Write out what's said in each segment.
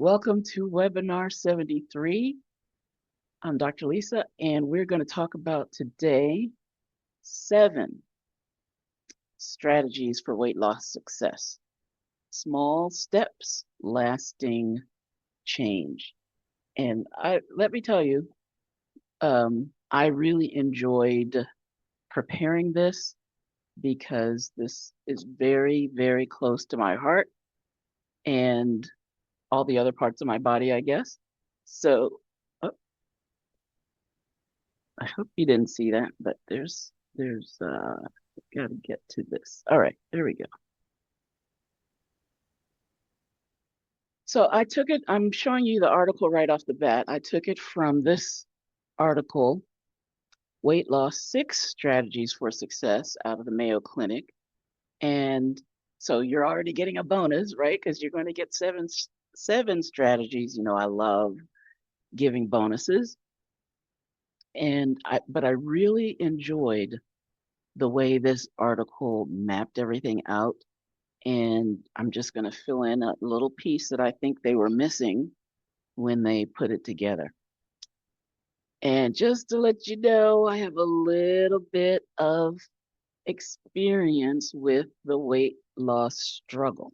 Welcome to webinar 73. I'm Dr. Lisa, and we're going to talk about today 7 strategies for weight loss success. Small steps, lasting change. And let me tell you, I really enjoyed preparing this because this is very, very close to my heart and all the other parts of my body, I guess. So I hope you didn't see that, but there's got to get to this. All right, there we go. So I took it, I'm showing you the article right off the bat. I took it from this article, Weight Loss 6 Strategies for Success, out of the Mayo Clinic. And so you're already getting a bonus, right? Because you're going to get seven strategies. You know, I love giving bonuses. But I really enjoyed the way this article mapped everything out. And I'm just going to fill in a little piece that I think they were missing when they put it together. And just to let you know, I have a little bit of experience with the weight loss struggle.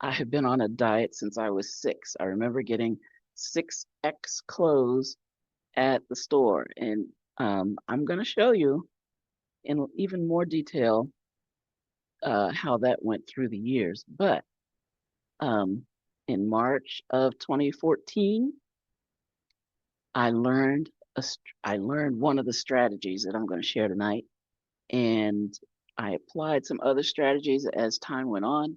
I have been on a diet since I was 6. I remember getting 6X clothes at the store. And I'm going to show you in even more detail how that went through the years. But in March of 2014, I learned one of the strategies that I'm going to share tonight, and I applied some other strategies as time went on.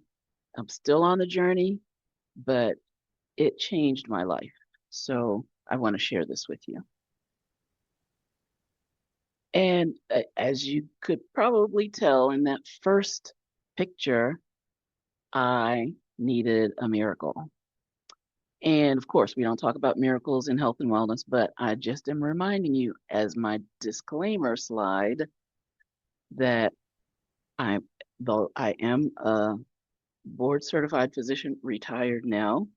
I'm still on the journey, but it changed my life. So I want to share this with you. And as you could probably tell in that first picture, I needed a miracle. And of course, we don't talk about miracles in health and wellness, but I just am reminding you as my disclaimer slide that though I am a board certified physician, retired now,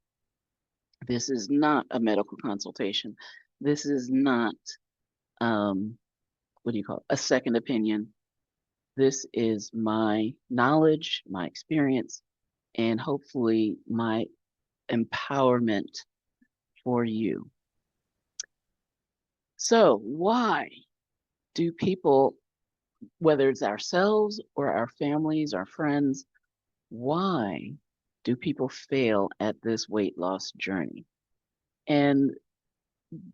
this is not a medical consultation. This is not, what do you call it? A second opinion. This is my knowledge, my experience, and hopefully my empowerment for you. So why do people, whether it's ourselves or our families, our friends, why do people fail at this weight loss journey? And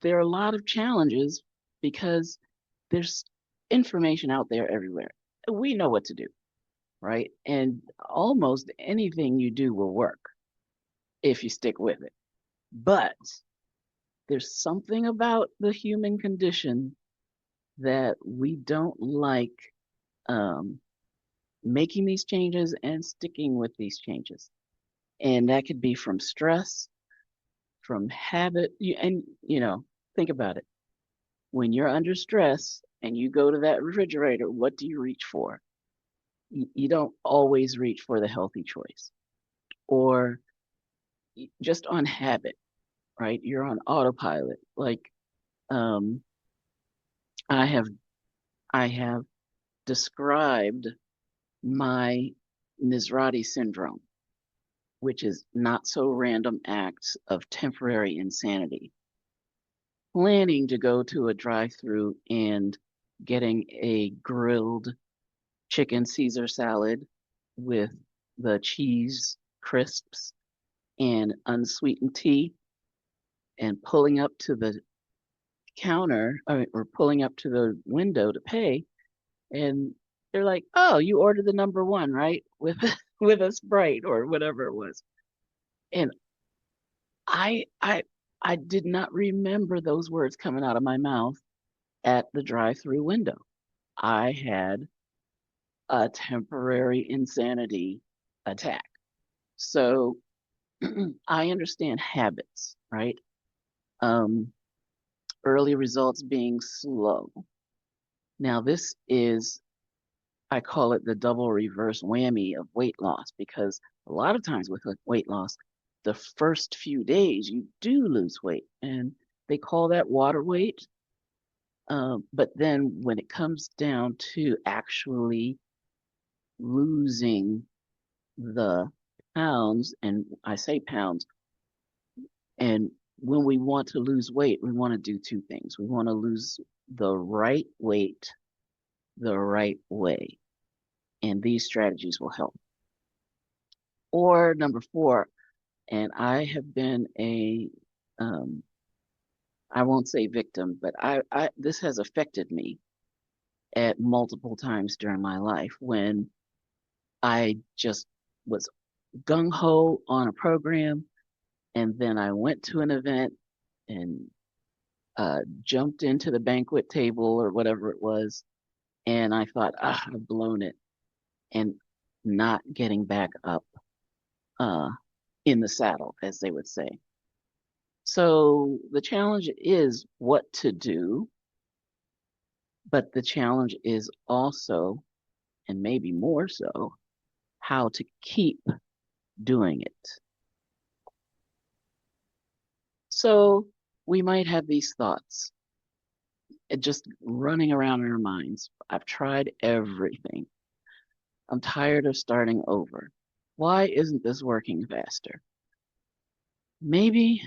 there are a lot of challenges because there's information out there everywhere. We know what to do, right? And almost anything you do will work if you stick with it. But there's something about the human condition that we don't like making these changes and sticking with these changes. And that could be from stress, from habit. And, think about it. When you're under stress and you go to that refrigerator, what do you reach for? You don't always reach for the healthy choice. Or just on habit, right? You're on autopilot. Like I have described my Nisrati syndrome, which is not so random acts of temporary insanity. Planning to go to a drive-through and getting a grilled chicken Caesar salad with the cheese crisps and unsweetened tea, and pulling up to the counter or pulling up to the window to pay, and they're like, "Oh, you ordered the number 1, right? With with a Sprite or whatever it was." And I did not remember those words coming out of my mouth at the drive-through window. I had a temporary insanity attack. So I understand habits, right? Early results being slow. Now, this is, I call it the double reverse whammy of weight loss, because a lot of times with weight loss, the first few days you do lose weight, and they call that water weight. But then when it comes down to actually losing the pounds, and I say pounds, and when we want to lose weight, we want to do two things. We want to lose the right weight the right way, and these strategies will help. Or number four, and I have been um, I won't say victim, but this has affected me at multiple times during my life when I just was gung ho on a program, and then I went to an event and jumped into the banquet table or whatever it was, and I thought, I've blown it, and not getting back up uh, in the saddle, as they would say. So the challenge is what to do, but the challenge is also, and maybe more so, how to keep doing it. So we might have these thoughts just running around in our minds. I've tried everything. I'm tired of starting over. Why isn't this working faster? Maybe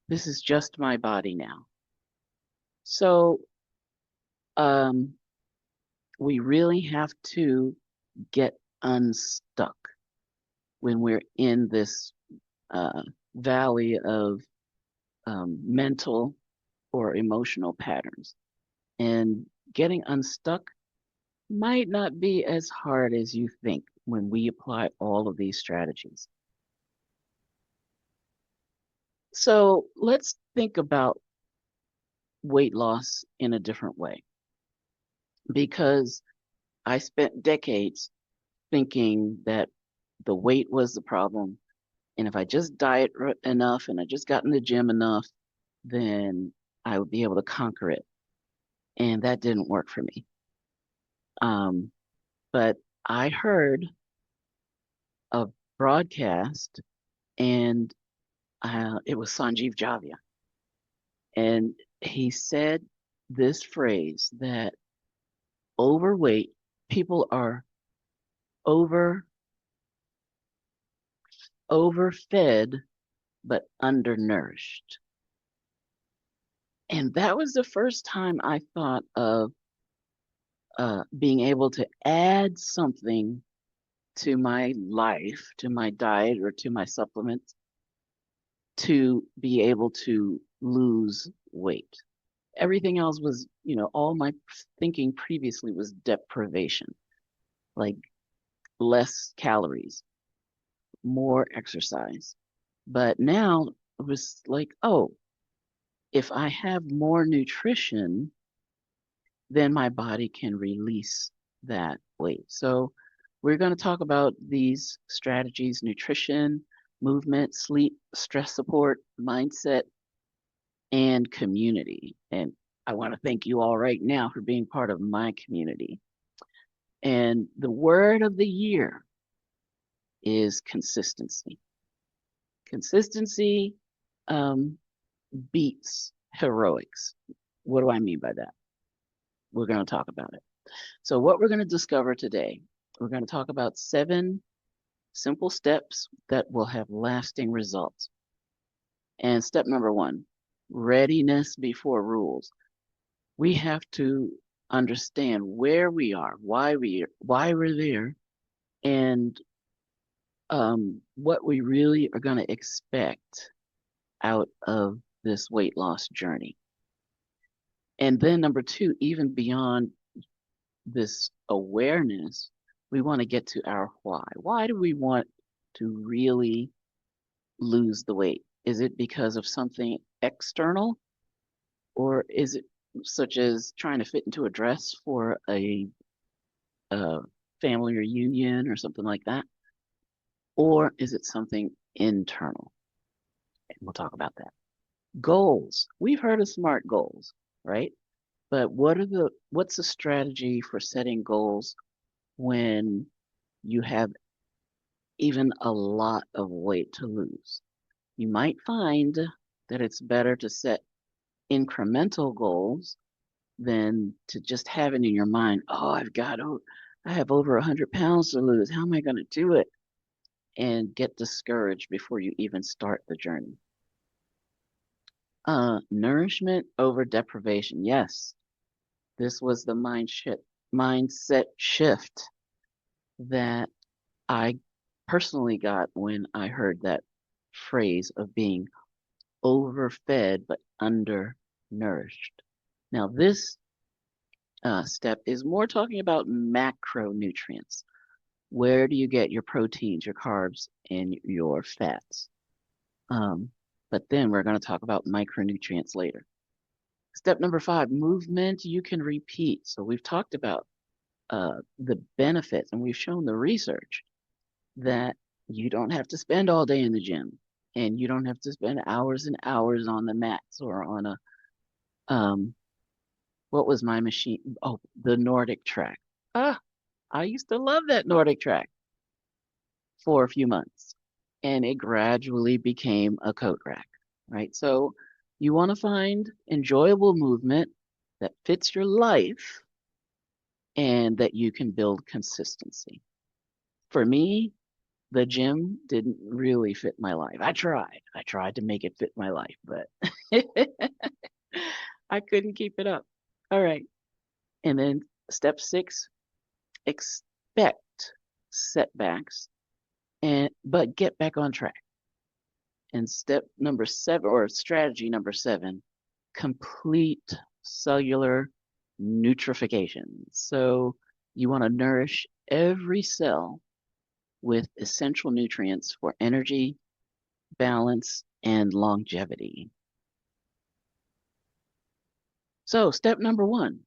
this is just my body now. So um, we really have to get unstuck when we're in this valley of mental or emotional patterns. And getting unstuck might not be as hard as you think when we apply all of these strategies. So let's think about weight loss in a different way, because I spent decades thinking that the weight was the problem. And if I just diet enough and I just got in the gym enough, then I would be able to conquer it. And that didn't work for me. Um, but I heard a broadcast, and it was Sanjeev Javia. And he said this phrase that overweight people are over overfed but undernourished. And that was the first time I thought of being able to add something to my life, to my diet, or to my supplements to be able to lose weight. Everything else was, all my thinking previously was deprivation, like less calories, more exercise. But now it was like, oh, if I have more nutrition, then my body can release that weight. So we're going to talk about these strategies: nutrition, movement, sleep, stress support, mindset, and community. And I want to thank you all right now for being part of my community. And the word of the year is consistency. Consistency beats heroics. What do I mean by that? We're going to talk about it. So what we're going to discover today, we're going to talk about 7 simple steps that will have lasting results. And step number 1, readiness before rules. We have to understand where we are, why we're there, and what we really are going to expect out of this weight loss journey. And then number 2, even beyond this awareness, we want to get to our why. Why do we want to really lose the weight? Is it because of something external, or is it such as trying to fit into a dress for a family reunion or something like that? Or is it something internal? And we'll talk about that. Goals. We've heard of SMART goals, right? But what's the strategy for setting goals when you have even a lot of weight to lose? You might find that it's better to set incremental goals than to just have it in your mind. Oh, I have over 100 pounds to lose. How am I going to do it? And get discouraged before you even start the journey. Nourishment over deprivation. Yes, this was the mindset shift that I personally got when I heard that phrase of being overfed but undernourished. Now, this step is more talking about macronutrients. Where do you get your proteins, your carbs, and your fats? Um, but then we're going to talk about micronutrients later. Step number 5, movement you can repeat. So we've talked about the benefits and we've shown the research that you don't have to spend all day in the gym and you don't have to spend hours and hours on the mats or on a, um, what was my machine? Oh, the Nordic track. Ah, I used to love that Nordic track for a few months and it gradually became a coat rack, right? So you want to find enjoyable movement that fits your life and that you can build consistency. For me, the gym didn't really fit my life. I tried to make it fit my life, but I couldn't keep it up. All right. And then step 6, expect setbacks and but get back on track. And step number 7 or strategy number 7, complete cellular nutrification. So you want to nourish every cell with essential nutrients for energy, balance, and longevity. So step number 1,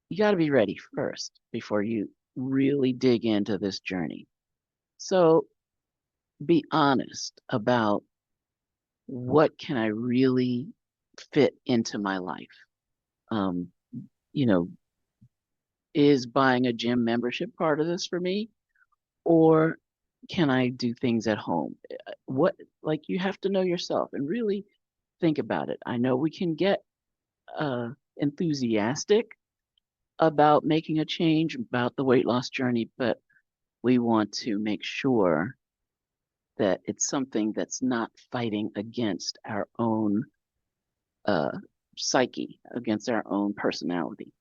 you got to be ready first before you really dig into this journey. So be honest about what can I really fit into my life. Um, you know, is buying a gym membership part of this for me, or can I do things at home? What, like, you have to know yourself and really think about it. I know we can get enthusiastic about making a change about the weight loss journey, but we want to make sure that it's something that's not fighting against our own uh, psyche, against our own personality.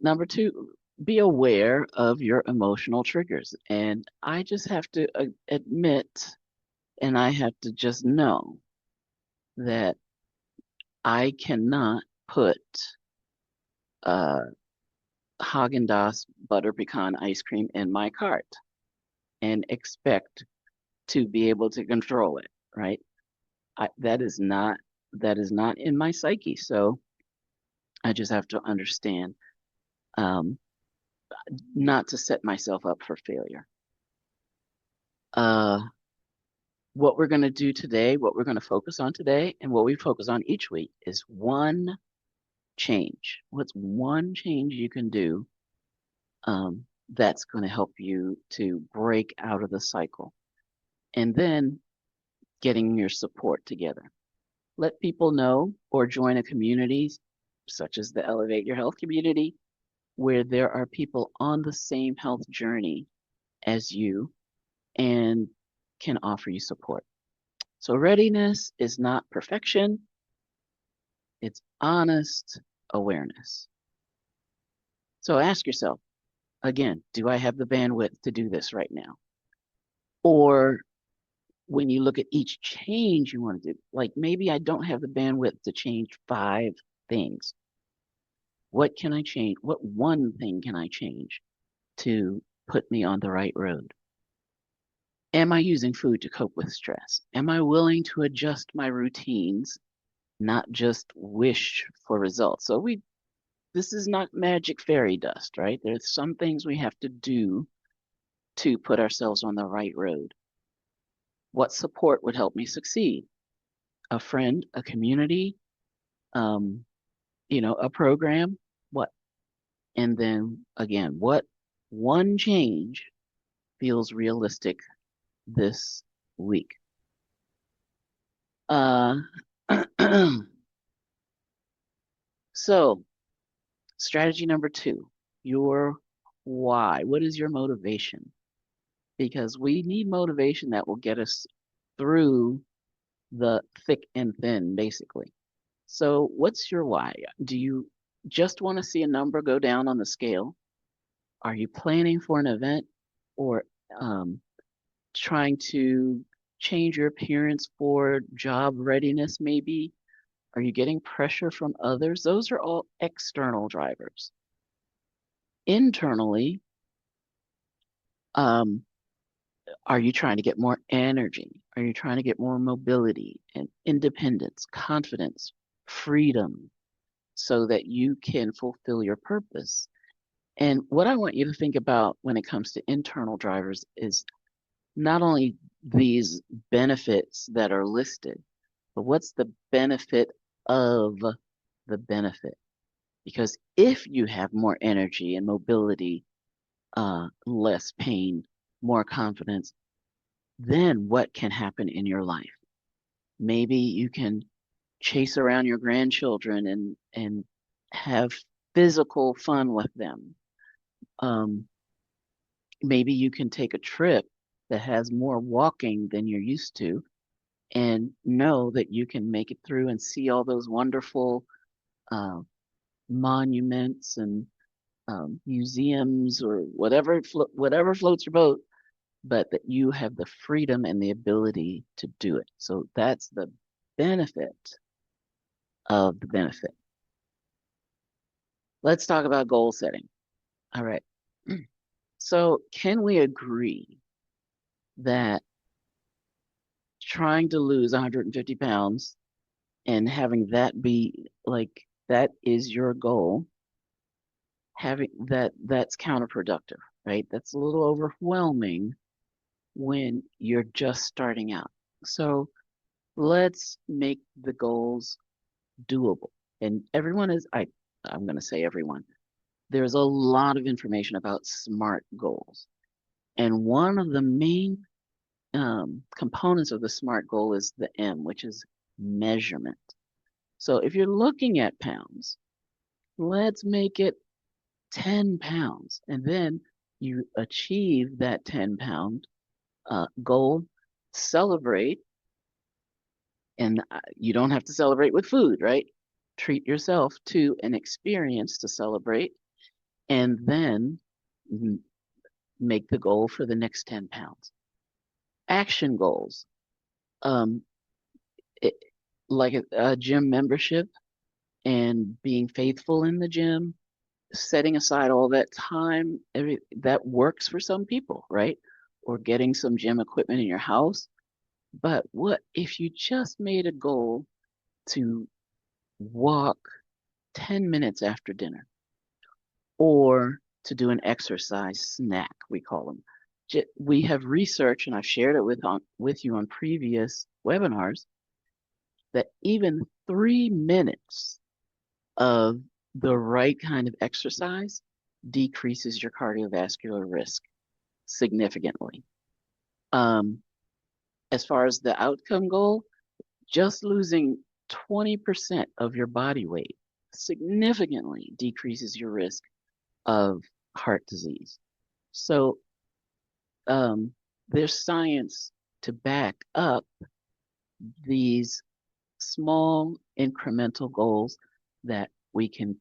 Number 2, be aware of your emotional triggers. And I just have to admit, and I have to just know that I cannot put uh, Haagen-Dazs butter pecan ice cream in my cart and expect to be able to control it, right? That is not in my psyche. So I just have to understand um, not to set myself up for failure. Uh, what we're going to do today, what we're going to focus on today, and what we focus on each week is one change. What's one change you can do that's going to help you to break out of the cycle? And then getting your support together. Let people know or join a community such as the Elevate Your Health community where there are people on the same health journey as you and can offer you support. So readiness is not perfection, it's honest awareness. So ask yourself, again, do I have the bandwidth to do this right now? Or when you look at each change you want to do, like maybe I don't have the bandwidth to change 5 things. What can I change? What one thing can I change to put me on the right road? Am I using food to cope with stress? Am I willing to adjust my routines, not just wish for results? So this is not magic fairy dust, right? There's some things we have to do to put ourselves on the right road. What support would help me succeed? A friend, a community, um, a program, what? And then again, what one change feels realistic this week. Uh, so, strategy number two, your why. What is your motivation? Because we need motivation that will get us through the thick and thin, basically. So, what's your why? Do you just want to see a number go down on the scale? Are you planning for an event or um, trying to change your appearance for job readiness, maybe? Are you getting pressure from others? Those are all external drivers. Internally, um, are you trying to get more energy? Are you trying to get more mobility and independence, confidence, freedom so that you can fulfill your purpose? And what I want you to think about when it comes to internal drivers is not only these benefits that are listed, but what's the benefit of the benefit? Because if you have more energy and mobility, less pain, more confidence, then what can happen in your life? Maybe you can chase around your grandchildren and have physical fun with them. Um, Maybe you can take a trip that has more walking than you're used to and know that you can make it through and see all those wonderful uh, monuments and museums or whatever floats your boat, but that you have the freedom and the ability to do it. So that's the benefit of the benefit. Let's talk about goal setting. All right. So can we agree that trying to lose 150 pounds and having that be like that is your goal, having that's counterproductive, right? That's a little overwhelming when you're just starting out. So let's make the goals doable. And everyone is I'm going to say everyone. There's a lot of information about SMART goals. And one of the main components of the SMART goal is the M, which is measurement. So if you're looking at pounds, let's make it 10 pounds. And then you achieve that 10-pound goal, celebrate, and you don't have to celebrate with food, right? Treat yourself to an experience to celebrate, and then make the goal for the next 10 pounds. Action goals, um, it, like a gym membership and being faithful in the gym, setting aside all that time, that works for some people, right? Or getting some gym equipment in your house. But what if you just made a goal to walk 10 minutes after dinner or to do an exercise snack, we call them? We have research, and I've shared it with you on previous webinars, that even 3 minutes of the right kind of exercise decreases your cardiovascular risk significantly. Um, as far as the outcome goal, just losing 20% of your body weight significantly decreases your risk of heart disease. So there's science to back up these small incremental goals that we can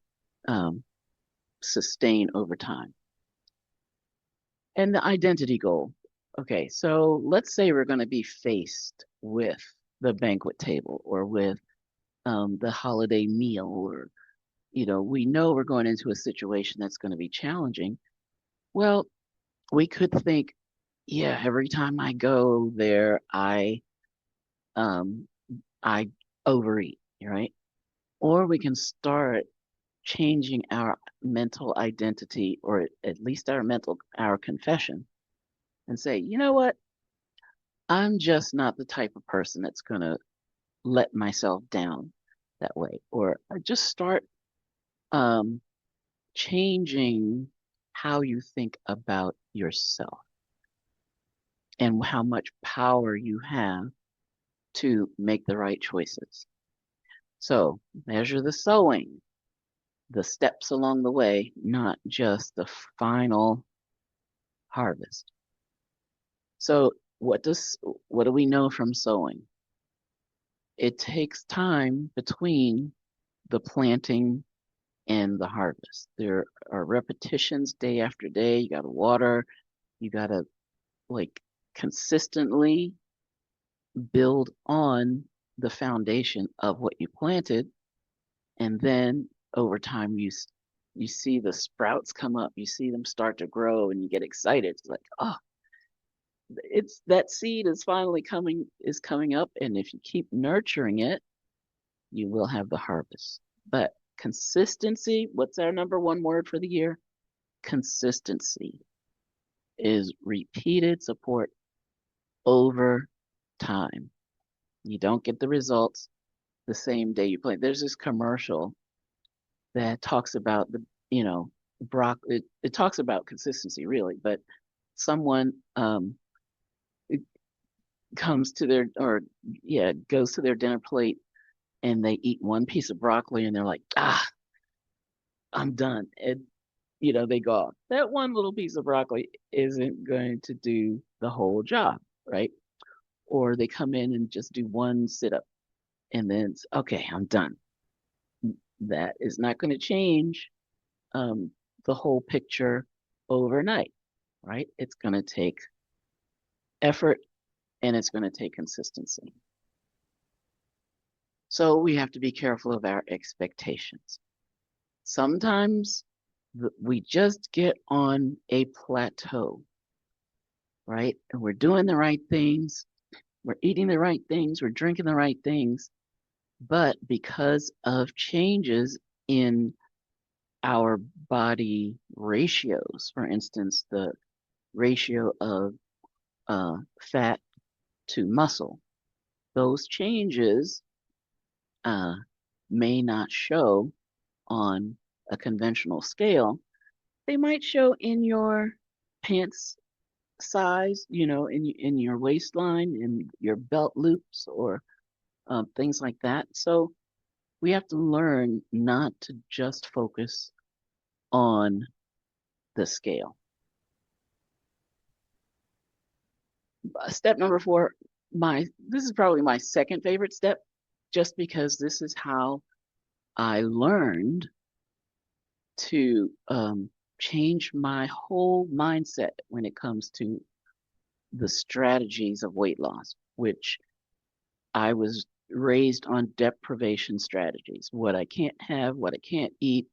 um, sustain over time. And the identity goal. Okay, so let's say we're going to be faced with the banquet table or with the holiday meal, or we know we're going into a situation that's going to be challenging. Well, we could think, yeah, every time I go there, um, I overeat, right? Or we can start changing our mental identity, or at least our confession, and say, you know what? I'm just not the type of person that's going to let myself down that way. Or just start um, changing how you think about yourself. and how much power you have to make the right choices. So measure the sowing, the steps along the way, not just the final harvest. So what do we know from sowing? It takes time between the planting and the harvest. There are repetitions day after day. You got to water, you got to like consistently build on the foundation of what you planted, and then over time you see the sprouts come up, you see them start to grow, and you get excited. It's like, oh, it's that seed is coming up, and if you keep nurturing it, you will have the harvest. But consistency, what's our number one word for the year? Consistency is repeated support over time. You don't get the results the same day you plant. There's this commercial that talks about broccoli. It talks about consistency really, but someone comes to their or yeah goes to their dinner plate and they eat one piece of broccoli and they're like, I'm done. And they go off. That one little piece of broccoli isn't going to do the whole job, right? Or they come in and just do one sit up and then it's, okay, I'm done. That is not going to change um, the whole picture overnight, right? It's going to take effort and it's going to take consistency. So we have to be careful of our expectations. Sometimes we just get on a plateau, right? And we're doing the right things, we're eating the right things, we're drinking the right things, but because of changes in our body ratios, for instance, the ratio of fat to muscle, those changes may not show on a conventional scale. They might show in your pants size, in your waistline, in your belt loops, or things like that. So we have to learn not to just focus on the scale. Step number 4, this is probably my second favorite step, just because this is how I learned to change my whole mindset when it comes to the strategies of weight loss, which I was raised on deprivation strategies, what I can't have, what I can't eat,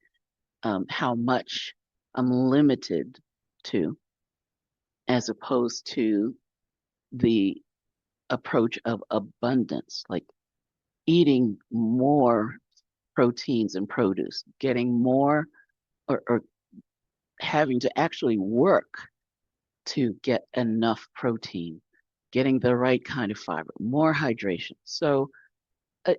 how much I'm limited to, as opposed to the approach of abundance, like eating more proteins and produce, getting more or having to actually work to get enough protein, getting the right kind of fiber, more hydration. So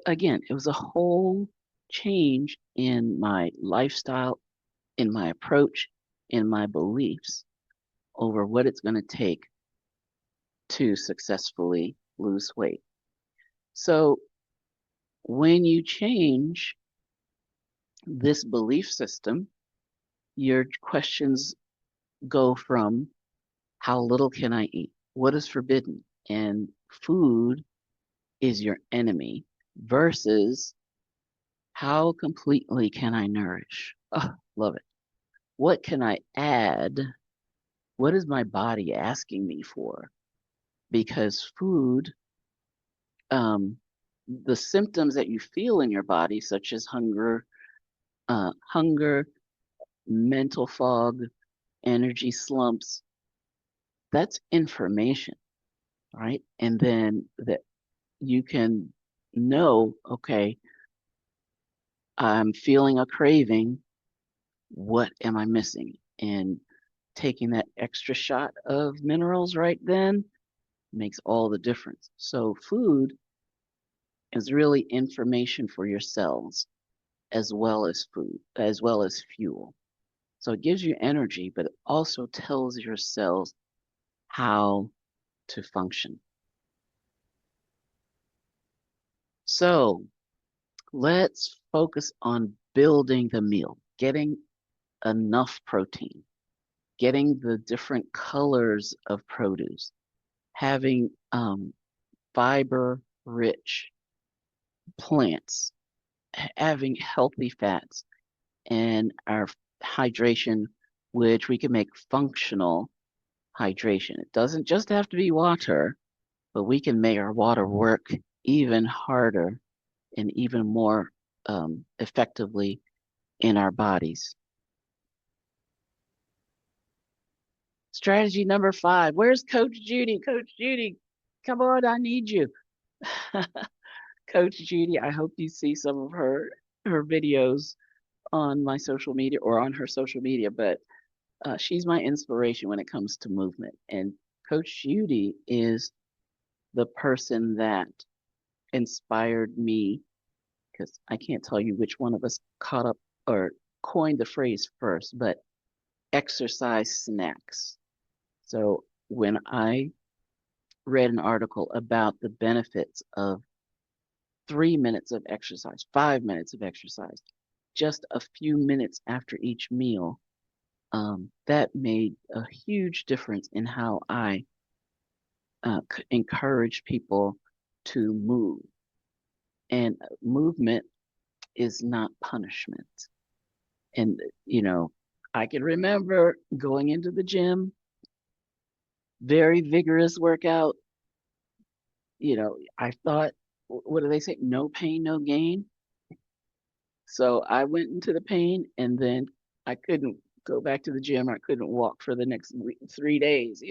again, it was a whole change in my lifestyle, in my approach, in my beliefs over what it's going to take to successfully lose weight. So when you change this belief system, your questions go from how little can I eat? What is forbidden? And food is your enemy versus how completely can I nourish? Oh, love it. What can I add? What is my body asking me for? Because food, the symptoms that you feel in your body, such as hunger, mental fog, energy slumps, that's information, right? And then that you can know, okay, I'm feeling a craving. What am I missing? And taking that extra shot of minerals right then makes all the difference. So food is really information for your cells as well as food, as well as fuel. So it gives you energy, but it also tells your cells how to function. So let's focus on building the meal, getting enough protein, getting the different colors of produce, having fiber rich plants, having healthy fats, and our hydration, which we can make functional hydration. It doesn't just have to be water, but we can make our water work even harder and even more effectively in our bodies. Strategy number 5. Where's Coach Judy? Coach Judy, come on, I need you. Coach Judy, I hope you see some of her videos on my social media or on her social media, but she's my inspiration when it comes to movement. And Coach Judy is the person that inspired me, because I can't tell you which one of us caught up or coined the phrase first, but exercise snacks. So when I read an article about the benefits of 3 minutes of exercise, 5 minutes of exercise, just a few minutes after each meal, that made a huge difference in how I encourage people to move. And movement is not punishment. And, I can remember going into the gym, very vigorous workout. I thought, what do they say? No pain, no gain. So I went into the pain and then I couldn't go back to the gym. I couldn't walk for the next 3 days,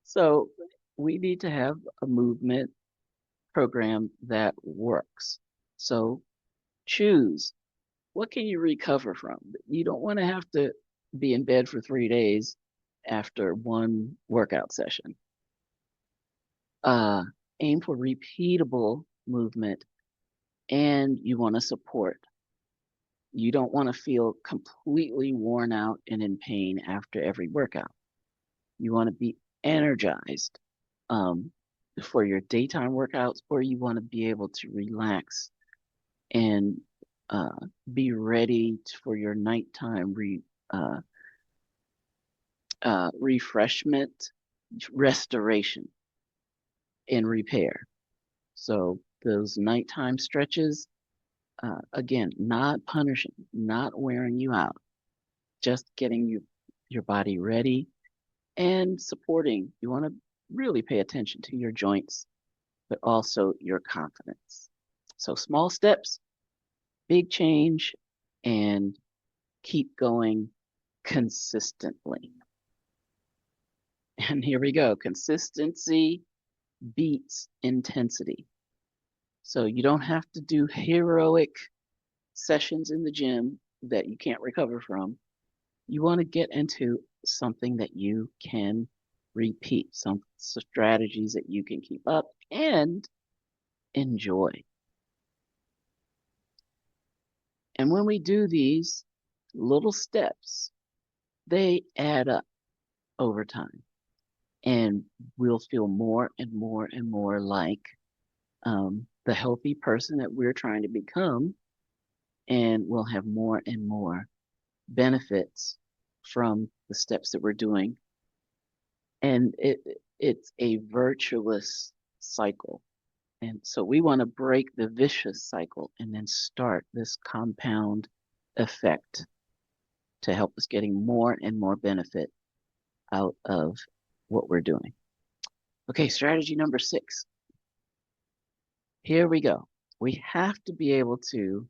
So we need to have a movement program that works. So choose, what can you recover from? You don't want to have to be in bed for 3 days after one workout session. Aim for repeatable movement, and you want to support. You don't want to feel completely worn out and in pain after every workout. You want to be energized for your daytime workouts, or you want to be able to relax and be ready for your nighttime refreshment, restoration, and repair. So those nighttime stretches, again, not punishing, not wearing you out, just getting your body ready and supporting. You want to really pay attention to your joints, but also your confidence. So small steps, big change, and keep going consistently. And here we go. Consistency beats intensity. So you don't have to do heroic sessions in the gym that you can't recover from. You want to get into something that you can repeat, some strategies that you can keep up and enjoy. And when we do these little steps, they add up over time. And we'll feel more and more and more like the healthy person that we're trying to become. And we'll have more and more benefits from the steps that we're doing. And it's a virtuous cycle. And so we want to break the vicious cycle and then start this compound effect to help us getting more and more benefit out of what we're doing. Okay, strategy number 6. Here we go. We have to be able to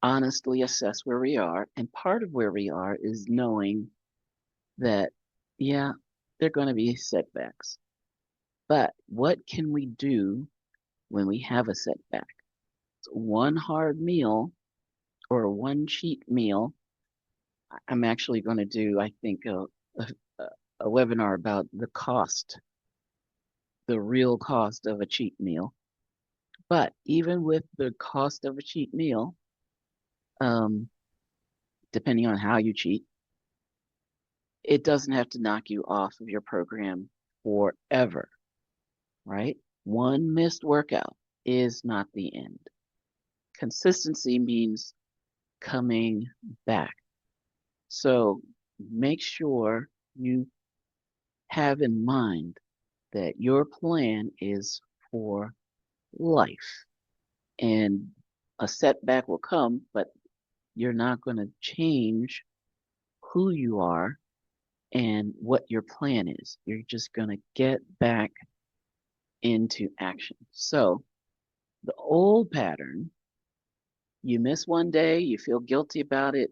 honestly assess where we are. And part of where we are is knowing that, yeah, there are going to be setbacks. But what can we do when we have a setback? One hard meal or one cheat meal. I'm actually going to do, I think, a webinar about the real cost of a cheat meal. But even with the cost of a cheat meal, depending on how you cheat, it doesn't have to knock you off of your program forever, right? One missed workout is not the end. Consistency means coming back. So make sure you have in mind that your plan is for life. And a setback will come, but you're not going to change who you are and what your plan is. You're just going to get back into action. So the old pattern, you miss one day, you feel guilty about it,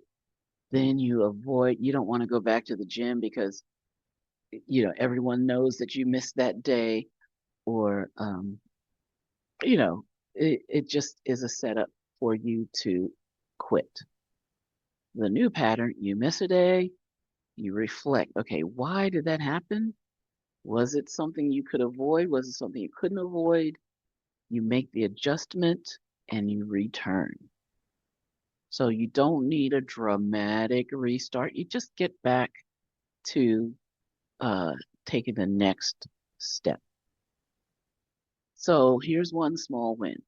then you don't want to go back to the gym because, everyone knows that you missed that day, or, you know, it just is a setup for you to quit. The new pattern, you miss a day, you reflect, okay, why did that happen? Was it something you could avoid? Was it something you couldn't avoid? You make the adjustment and you return. So you don't need a dramatic restart. You just get back to uh, taking the next step. So here's one small win.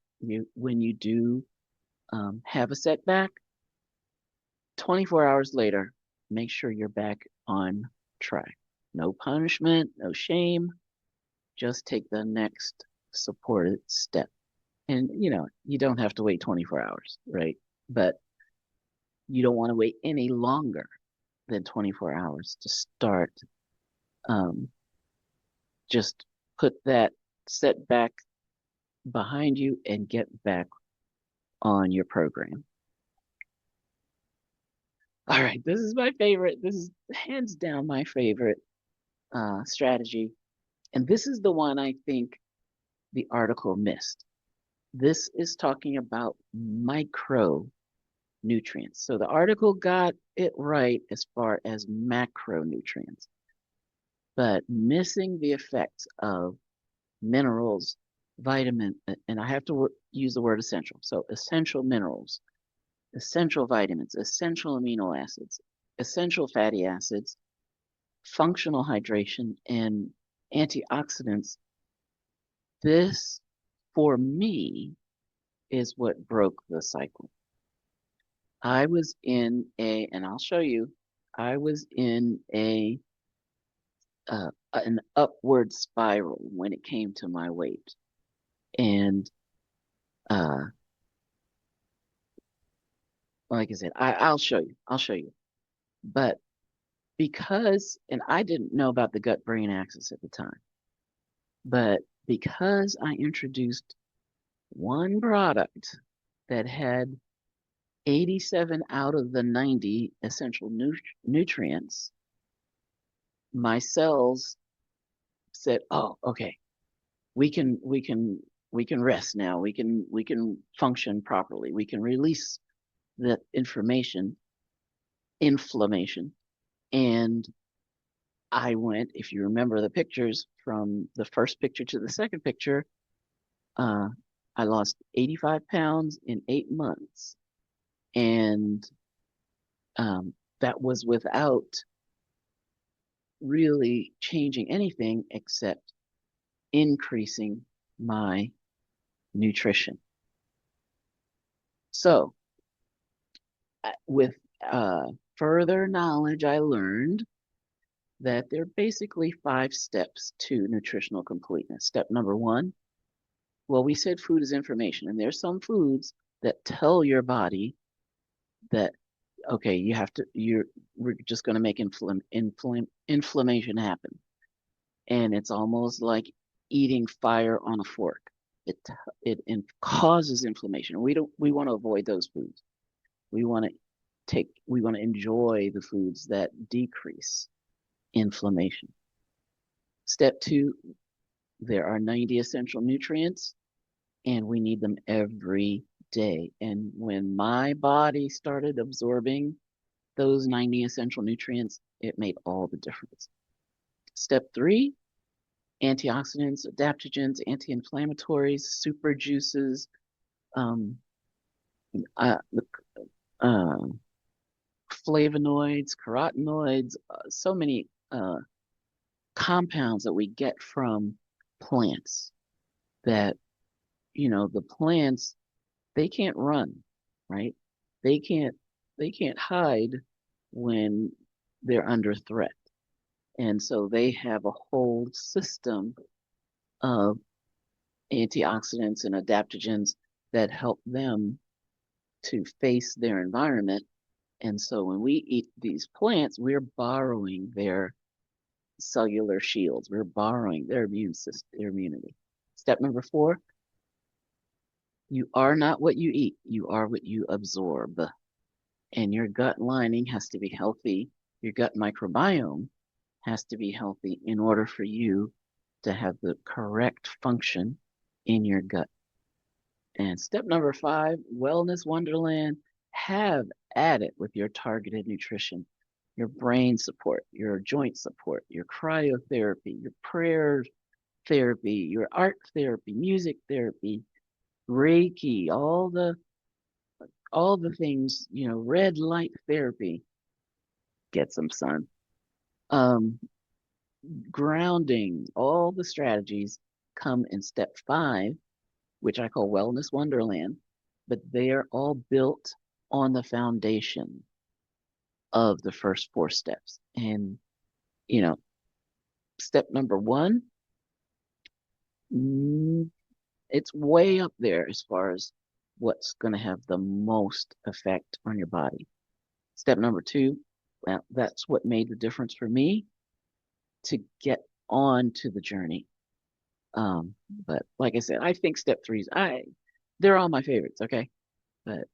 When you do have a setback, 24 hours later, make sure you're back on track. No punishment, no shame. Just take the next supported step. And you don't have to wait 24 hours, right? But you don't want to wait any longer than 24 hours to start. Um, just put that setback behind you and get back on your program. All right, this is my favorite. This is hands down my favorite strategy. And this is the one I think the article missed. This is talking about micronutrients. So the article got it right as far as macronutrients, but missing the effects of minerals, vitamin, and I have to use the word essential. So essential minerals, essential vitamins, essential amino acids, essential fatty acids, functional hydration, and antioxidants. This, for me, is what broke the cycle. I was in and I'll show you, I was in an upward spiral when it came to my weight. And uh, like I said, I'll show you. I'll show you. But and I didn't know about the gut brain axis at the time, but because I introduced one product that had 87 out of the 90 essential nutrients, my cells said, "Oh, okay, we can rest now. We can function properly. We can release the inflammation." And I went, if you remember the pictures from the first picture to the second picture, uh, I lost 85 pounds in 8 months. And that was without really changing anything except increasing my nutrition. So, with further knowledge, I learned that there are basically 5 steps to nutritional completeness. Step number 1, well, we said food is information, and there's some foods that tell your body that, okay, we're just going to make inflammation happen. And it's almost like eating fire on a fork. It causes inflammation. We want to avoid those foods. We want to enjoy the foods that decrease inflammation. Step 2, there are 90 essential nutrients, and we need them every day. And when my body started absorbing those 90 essential nutrients, it made all the difference. Step 3, antioxidants, adaptogens, anti-inflammatories, super juices, um, uh, uh, flavonoids, carotenoids, so many compounds that we get from plants that, the plants, they can't run, right? They can't they can't hide when they're under threat. And so they have a whole system of antioxidants and adaptogens that help them to face their environment. And so when we eat these plants, we're borrowing their cellular shields. We're borrowing their immune system, their immunity. Step number 4, you are not what you eat. You are what you absorb. And your gut lining has to be healthy. Your gut microbiome has to be healthy in order for you to have the correct function in your gut. And step number 5, Wellness Wonderland, have at it with your targeted nutrition, your brain support, your joint support, your cryotherapy, your prayer therapy, your art therapy, music therapy, Reiki, all the things, red light therapy. Get some sun. Um, Grounding, all the strategies come in step 5, which I call Wellness Wonderland, but they are all built on the foundation of the first 4 steps. And, you know, step number 1, it's way up there as far as what's going to have the most effect on your body. Step number 2, well, that's what made the difference for me to get on to the journey. But like I said, I think step 3s, they're all my favorites, okay? But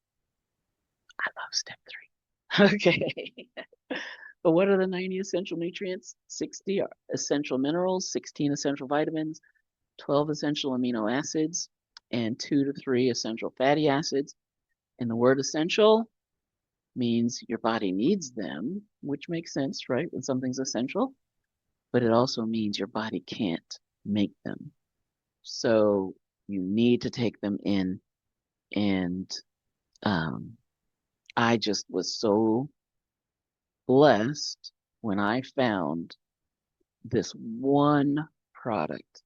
I love step 3. Okay. But what are the 90 essential nutrients? 60 are essential minerals, 16 essential vitamins, 12 essential amino acids, and 2 to 3 essential fatty acids. And the word essential means your body needs them, which makes sense, right? When something's essential, but it also means your body can't make them. So you need to take them in. And I just was so blessed when I found this one product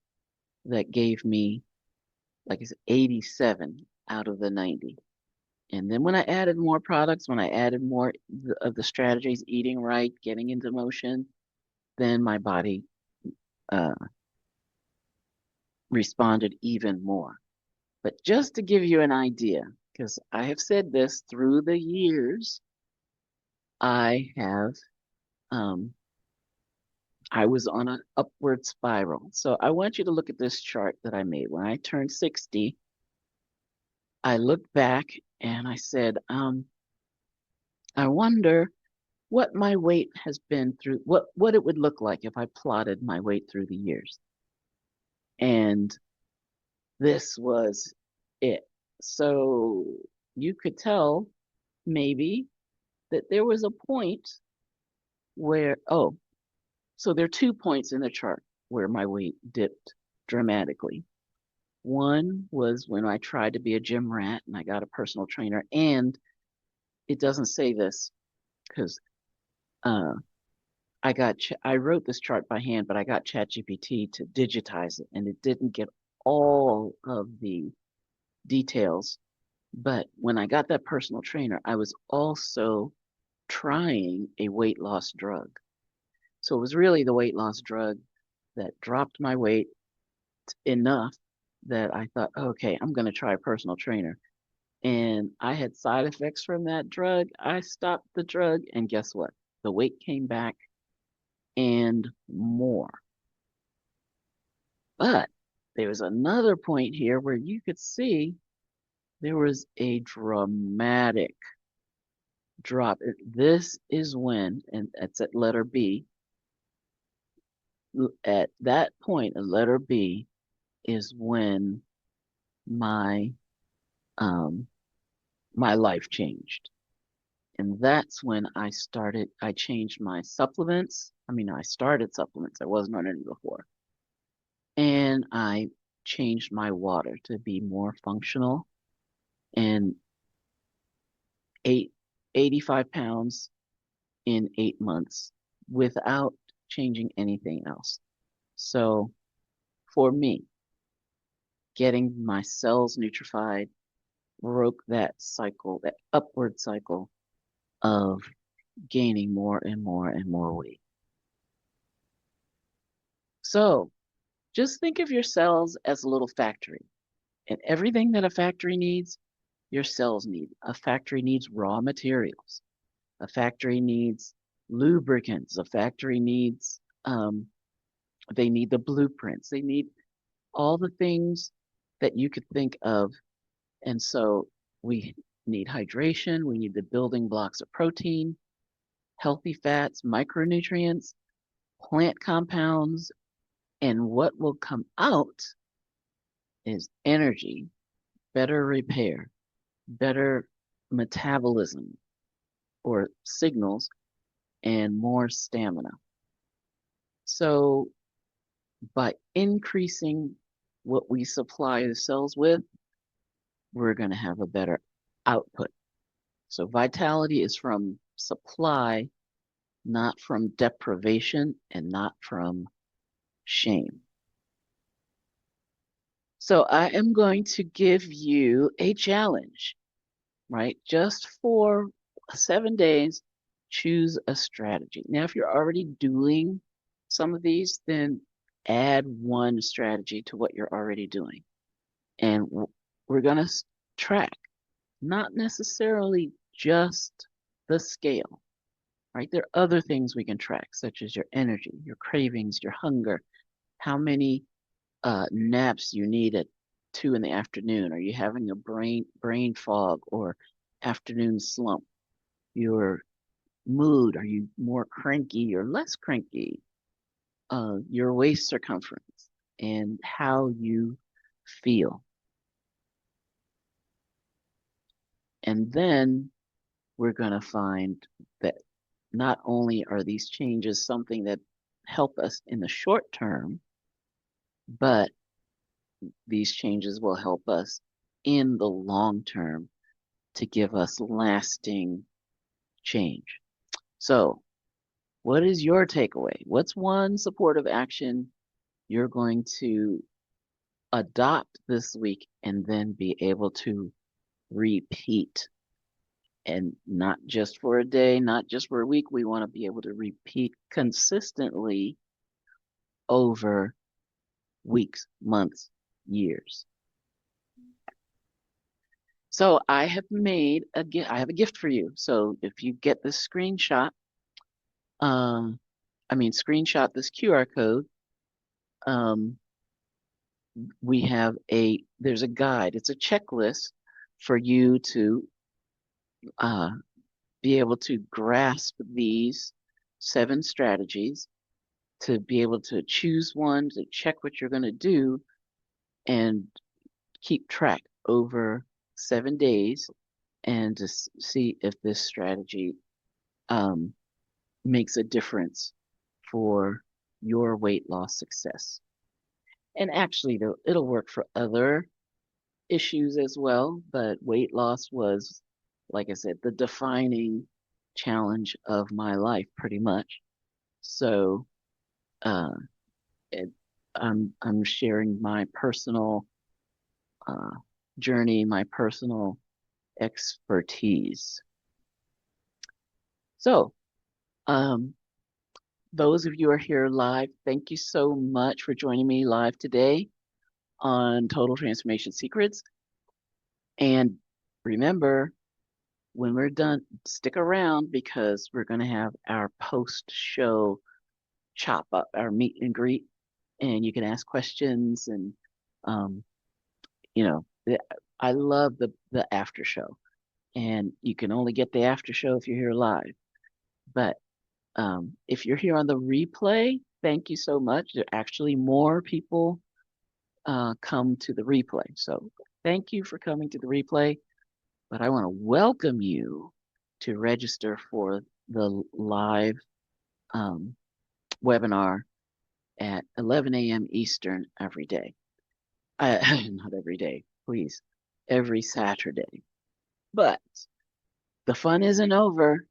that gave me, like I said, 87 out of the 90. And then when I added more products, when I added more of the strategies, eating right, getting into motion, then my body uh, responded even more. But just to give you an idea, because I have said this through the years, I have, I was on an upward spiral. So I want you to look at this chart that I made. When I turned 60, I looked back and I said, I wonder what my weight has been through, what it would look like if I plotted my weight through the years. And this was it. So you could tell maybe that there was a point where, so there are 2 points in the chart where my weight dipped dramatically. One was when I tried to be a gym rat and I got a personal trainer, and it doesn't say this because I wrote this chart by hand, but I got ChatGPT to digitize it, and it didn't get all of the details. But when I got that personal trainer, I was also trying a weight loss drug. So it was really the weight loss drug that dropped my weight enough that I thought, okay, I'm going to try a personal trainer. And I had side effects from that drug. I stopped the drug, and guess what? The weight came back and more. But there was another point here where you could see there was a dramatic drop. This is when, and it's at letter B. At that point, at letter B, is when my my life changed. And that's when I changed my supplements. I started supplements. I wasn't on any before. And I changed my water to be more functional. And 85 pounds in 8 months without changing anything else. So for me, getting my cells nutrified broke that cycle, that upward cycle of gaining more and more and more weight. So just think of your cells as a little factory, and everything that a factory needs, your cells need. A factory needs raw materials. A factory needs lubricants. A factory needs, they need the blueprints. They need all the things that you could think of. And so we need hydration. We need the building blocks of protein, healthy fats, micronutrients, plant compounds, and what will come out is energy, better repair, better metabolism or signals, and more stamina. So by increasing what we supply the cells with, we're going to have a better output. So vitality is from supply, not from deprivation and not from shame. So I am going to give you a challenge, right? Just for 7 days, choose a strategy. Now, if you're already doing some of these, then add one strategy to what you're already doing. And we're going to track, not necessarily just the scale, right? There are other things we can track, such as your energy, your cravings, your hunger, how many naps you need at 2 in the afternoon. Are you having a brain fog or afternoon slump? Your mood, are you more cranky or less cranky? Your waist circumference and how you feel. And then we're going to find that not only are these changes something that help us in the short term, but these changes will help us in the long term to give us lasting change. So, what is your takeaway? What's one supportive action you're going to adopt this week and then be able to repeat? And not just for a day, not just for a week. We want to be able to repeat consistently over weeks, months, years. So I have made a gift. I have a gift for you. So if you get this screenshot, screenshot this QR code. There's a guide. It's a checklist for you to be able to grasp these 7 strategies, to be able to choose one, to check what you're going to do, and keep track over 7 days, and to see if this strategy makes a difference for your weight loss success. And actually, it'll work for other issues as well, but weight loss was, like I said, the defining challenge of my life pretty much. So uh, I'm sharing my personal journey, my personal expertise. So those of you who are here live, thank you so much for joining me live today on Total Transformation Secrets. And remember, when we're done, stick around because we're going to have our post-show chop up, our meet and greet, and you can ask questions. And I love the after show, and you can only get the after show if you're here live. But if you're here on the replay, thank you so much. There are actually more people come to the replay, so thank you for coming to the replay. But I want to welcome you to register for the live webinar at 11 a.m. Eastern every day. Not every day, please, every Saturday. But the fun isn't over.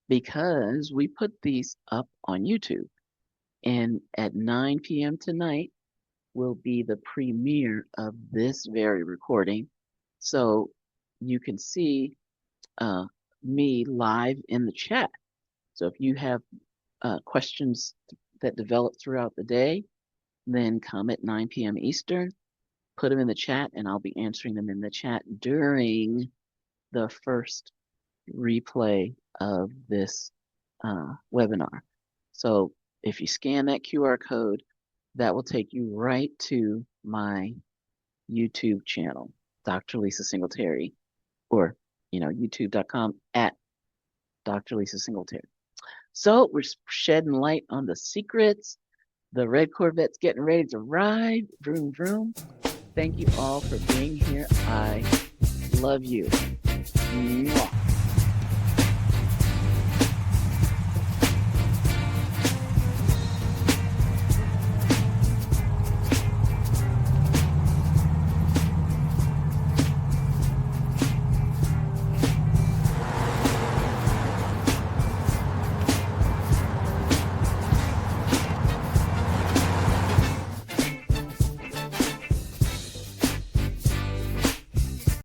because we put these up on YouTube. And at 9 p.m. tonight will be the premiere of this very recording. So you can see uh, me live in the chat. So if you have questions that develop throughout the day, then come at 9 p.m. Eastern, put them in the chat, and I'll be answering them in the chat during the first replay of this webinar. So if you scan that QR code, that will take you right to my YouTube channel, Dr. Lisa Singletary, or youtube.com at Dr. Lisa Singletary. So we're shedding light on the secrets. The red Corvette's getting ready to ride. Vroom, vroom. Thank you all for being here. I love you. Mwah.